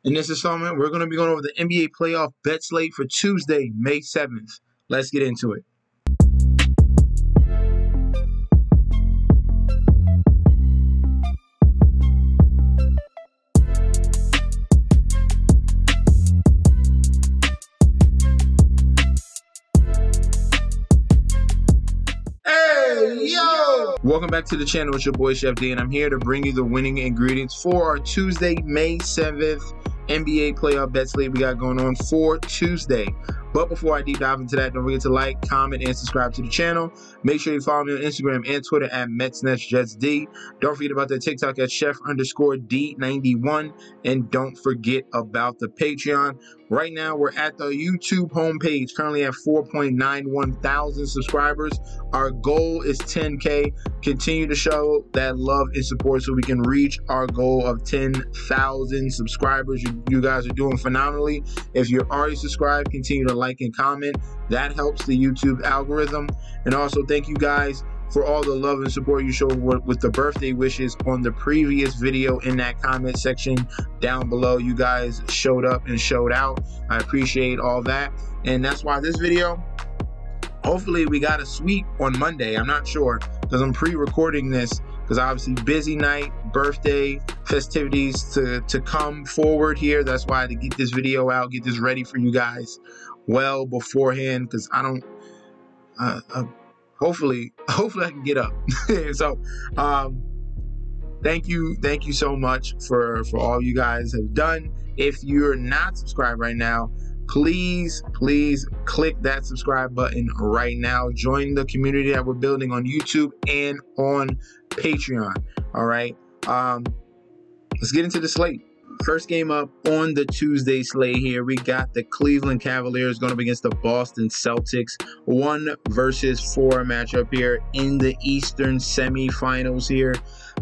In this installment, we're going to be going over the NBA playoff bet slate for Tuesday, May 7th. Let's get into it. Welcome back to the channel. It's your boy Chef D, and I'm here to bring you the winning ingredients for our Tuesday, May 7th NBA playoff bet slate we got going on for Tuesday. But before I deep dive into that, don't forget to like, comment, and subscribe to the channel. Make sure you follow me on Instagram and Twitter at MetsNetsJetsD. Don't forget about that TikTok at Chef_D91. And don't forget about the Patreon. Right now, we're at the YouTube homepage, currently at 4.91 thousand subscribers. Our goal is 10K. Continue to show that love and support so we can reach our goal of 10,000 subscribers. You guys are doing phenomenally. If you're already subscribed, continue to like and comment. That helps the YouTube algorithm. And also, thank you guys for all the love and support you showed with the birthday wishes on the previous video. In that comment section down below, you guys showed up and showed out. I appreciate all that, and that's why this video, hopefully we got a sweep on Monday. I'm not sure because I'm pre-recording this because obviously busy night, birthday, festivities to come forward here. That's why I had to get this video out, get this ready for you guys well beforehand, because I don't hopefully I can get up. So thank you so much for all you guys have done. If you're not subscribed right now, please click that subscribe button right now. Join the community that we're building on YouTube and on Patreon. All right, let's get into the slate. First game up on the Tuesday slate here, we got the Cleveland Cavaliers going up against the Boston Celtics. 1 versus 4 matchup here in the Eastern semifinals here.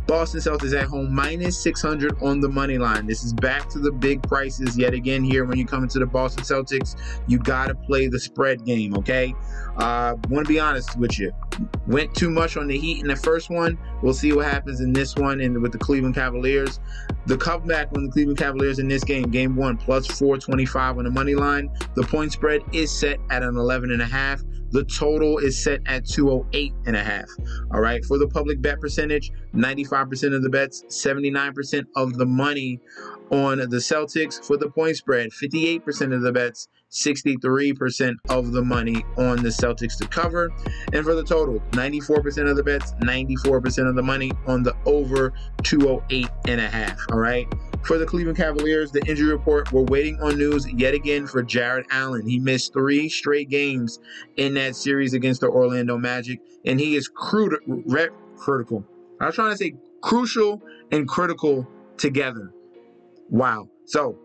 Boston Celtics at home, -600 on the money line. This is back to the big prices yet again here. When you come into the Boston Celtics, you got to play the spread game, okay? Want to be honest with you. Went too much on the Heat in the first one. We'll see what happens in this one and with the Cleveland Cavaliers. The comeback on the Cleveland Cavaliers in this game, game 1, +425 on the money line. The point spread is set at an 11.5. The total is set at 208.5. All right, for the public bet percentage, 95% of the bets, 79% of the money on the Celtics. For the point spread, 58% of the bets, 63% of the money on the Celtics to cover. And for the total, 94% of the bets, 94% of the money on the over 208.5. All right. For the Cleveland Cavaliers, the injury report, we're waiting on news yet again for Jarrett Allen. He missed 3 straight games in that series against the Orlando Magic, and he is critical. I was trying to say crucial and critical together. Wow. So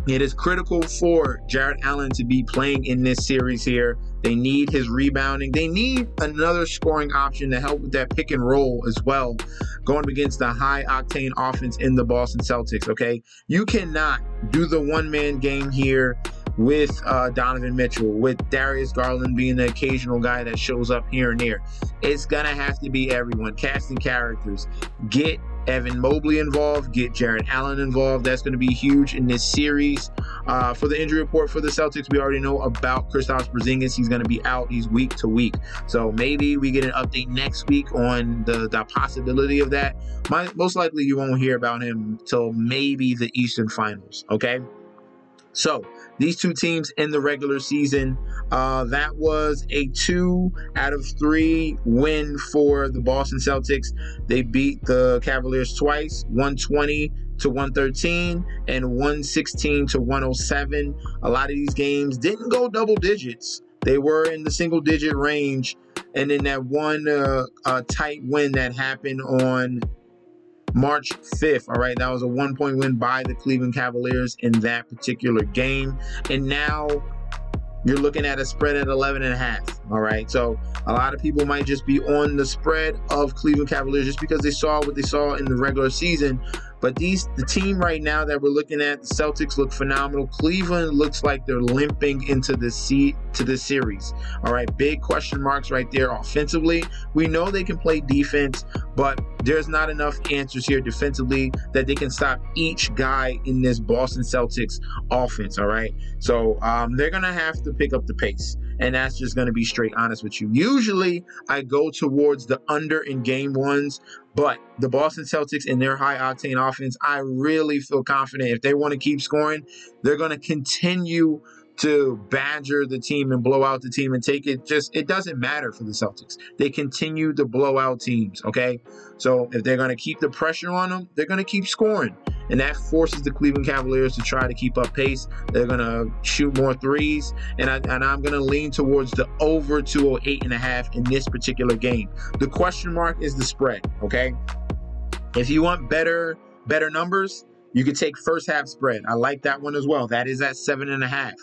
it is critical for Jarrett Allen to be playing in this series here. They need his rebounding. They need another scoring option to help with that pick and roll as well, going against the high-octane offense in the Boston Celtics, okay? You cannot do the one-man game here with Donovan Mitchell, with Darius Garland being the occasional guy that shows up here and there. It's going to have to be everyone. Casting characters. Get Evan Mobley involved, get Jarrett Allen involved. That's going to be huge in this series. For the injury report for the Celtics, we already know about Kristaps Porzingis. He's going to be out. He's week to week. So maybe we get an update next week on the possibility of that. Most likely you won't hear about him till maybe the Eastern Finals, okay? So these two teams in the regular season, that was a 2 out of 3 win for the Boston Celtics. They beat the Cavaliers twice, 120-113 and 116-107. A lot of these games didn't go double digits. They were in the single digit range. And then that one tight win that happened on March 5th, all right, that was a 1-point win by the Cleveland Cavaliers in that particular game. And now you're looking at a spread at 11.5, all right? So a lot of people might just be on the spread of Cleveland Cavaliers just because they saw what they saw in the regular season. But the team right now that we're looking at, the Celtics look phenomenal. Cleveland looks like they're limping into the series. All right, big question marks right there offensively. We know they can play defense, but there's not enough answers here defensively that they can stop each guy in this Boston Celtics offense. All right, so they're gonna have to pick up the pace, and that's just gonna be straight honest with you. Usually I go towards the under in game ones, but the Boston Celtics and their high-octane offense, I really feel confident if they want to keep scoring, they're going to continue to badger the team and blow out the team and take it. It doesn't matter for the Celtics. They continue to blow out teams, okay? So if they're going to keep the pressure on them, they're going to keep scoring. And that forces the Cleveland Cavaliers to try to keep up pace. They're going to shoot more threes. And I'm going to lean towards the over 208.5 in this particular game. The question mark is the spread, okay? If you want better numbers, you can take first half spread. I like that one as well. That is at 7.5.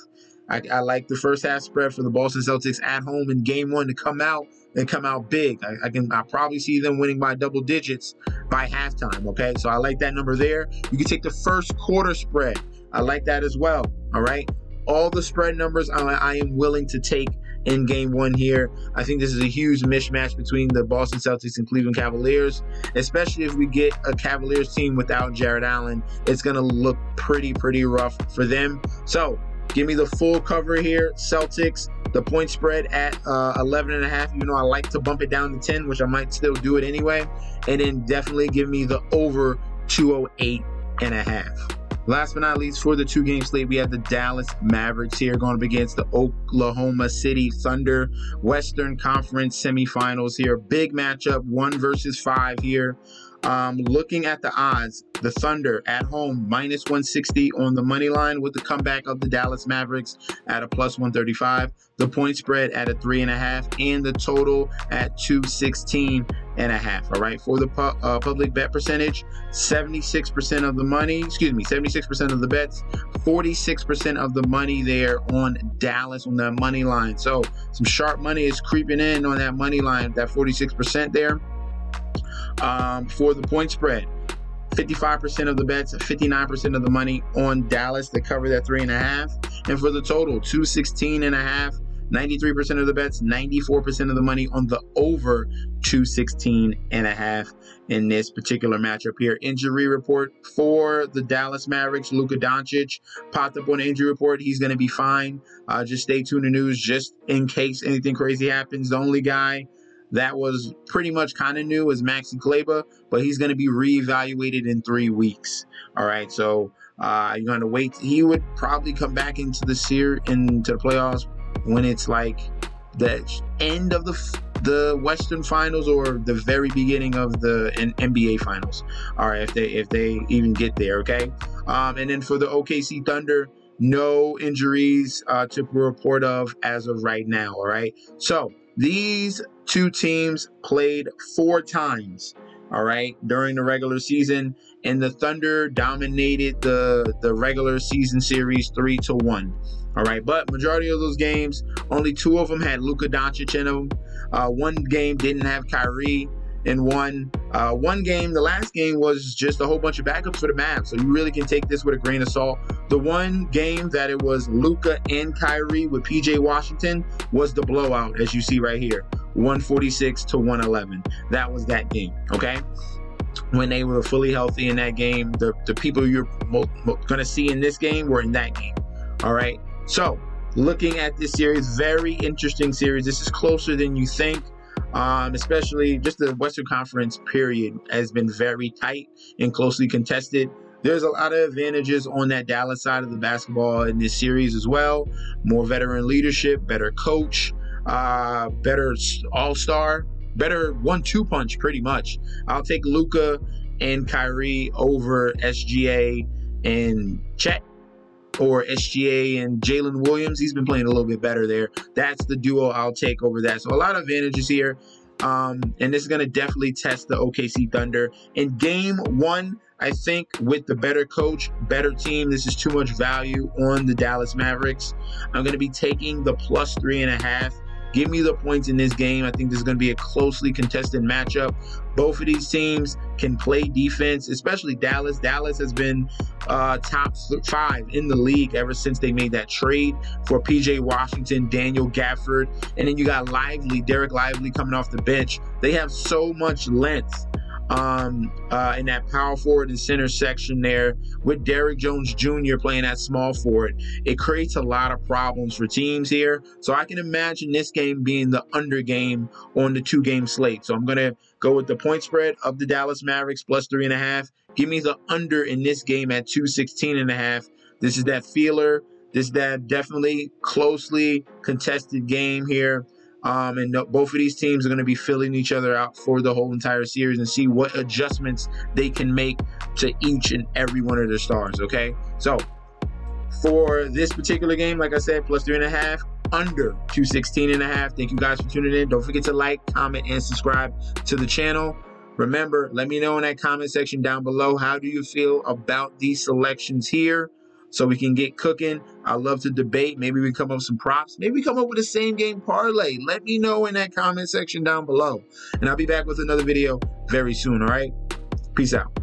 I like the first half spread for the Boston Celtics at home in game one to come out and come out big. I probably see them winning by double digits by halftime, okay? So I like that number there. You can take the first quarter spread. I like that as well, all right? All the spread numbers I am willing to take in game one here. I think this is a huge mismatch between the Boston Celtics and Cleveland Cavaliers, especially if we get a Cavaliers team without Jared Allen. It's going to look pretty rough for them. So give me the full cover here. Celtics, the point spread at 11.5. You know, I like to bump it down to 10, which I might still do it anyway. And then definitely give me the over 208.5. Last but not least, for the two-game slate, we have the Dallas Mavericks here going up against the Oklahoma City Thunder. Western Conference semifinals here. Big matchup, 1 versus 5 here. Looking at the odds, the Thunder at home, -160 on the money line with the comeback of the Dallas Mavericks at a +135. The point spread at a 3.5 and the total at 216.5. All right, for the public bet percentage, 76% of the money, 76% of the bets, 46% of the money there on Dallas on that money line. So some sharp money is creeping in on that money line, that 46% there. For the point spread, 55% of the bets, 59% of the money on Dallas to cover that 3.5. And for the total, 216.5, 93% of the bets, 94% of the money on the over 216.5 in this particular matchup here. Injury report for the Dallas Mavericks, Luka Doncic popped up on the injury report. He's going to be fine. Just stay tuned to news just in case anything crazy happens. The only guy that was pretty much kind of new is Maxi Kleber, but he's going to be reevaluated in 3 weeks. All right, so you're going to wait. He would probably come back into the playoffs when it's like the end of the Western Finals or the very beginning of the NBA Finals. All right, if they even get there, okay? And then for the OKC Thunder, no injuries to report of as of right now, all right? So these two teams played 4 times, all right, during the regular season, and the Thunder dominated the regular season series 3-1. All right, but majority of those games, only 2 of them had Luka Doncic in them. 1 game didn't have Kyrie in one game. The last game was just a whole bunch of backups for the Mavs, so you really can take this with a grain of salt. The one game that it was Luka and Kyrie with PJ Washington was the blowout, as you see right here, 146-111. That was that game, okay? When they were fully healthy in that game, the people you're going to see in this game were in that game, all right? So looking at this series, very interesting series. This is closer than you think. Especially just the Western Conference period has been very tight and closely contested. There's a lot of advantages on that Dallas side of the basketball in this series as well. More veteran leadership, better coach, better all-star, better 1-2 punch pretty much. I'll take Luka and Kyrie over SGA and Chet, or SGA and Jalen Williams. He's been playing a little bit better there. That's the duo I'll take over that. So a lot of advantages here. And this is going to definitely test the OKC Thunder. In game 1, I think with the better coach, better team, this is too much value on the Dallas Mavericks. I'm going to be taking the +3.5 Give me the points in this game. I think this is going to be a closely contested matchup. Both of these teams can play defense, especially Dallas. Dallas has been top 5 in the league ever since they made that trade for PJ Washington, Daniel Gafford, and then you got Derek Lively coming off the bench. They have so much length in that power forward and center section there, with Derrick Jones Jr. playing at small forward. It creates a lot of problems for teams here. So I can imagine this game being the under game on the 2-game slate. So I'm going to go with the point spread of the Dallas Mavericks plus 3.5. Give me the under in this game at 216.5. This is that feeler. This is that definitely closely contested game here. And both of these teams are going to be filling each other out for the whole entire series and see what adjustments they can make to each and every one of their stars, okay? So for this particular game, like I said, plus 3.5, under 216.5. Thank you guys for tuning in. Don't forget to like, comment, and subscribe to the channel. Remember, let me know in that comment section down below, how do you feel about these selections here, so we can get cooking. I love to debate. Maybe we come up with some props. Maybe we come up with a same game parlay. Let me know in that comment section down below. And I'll be back with another video very soon, all right? Peace out.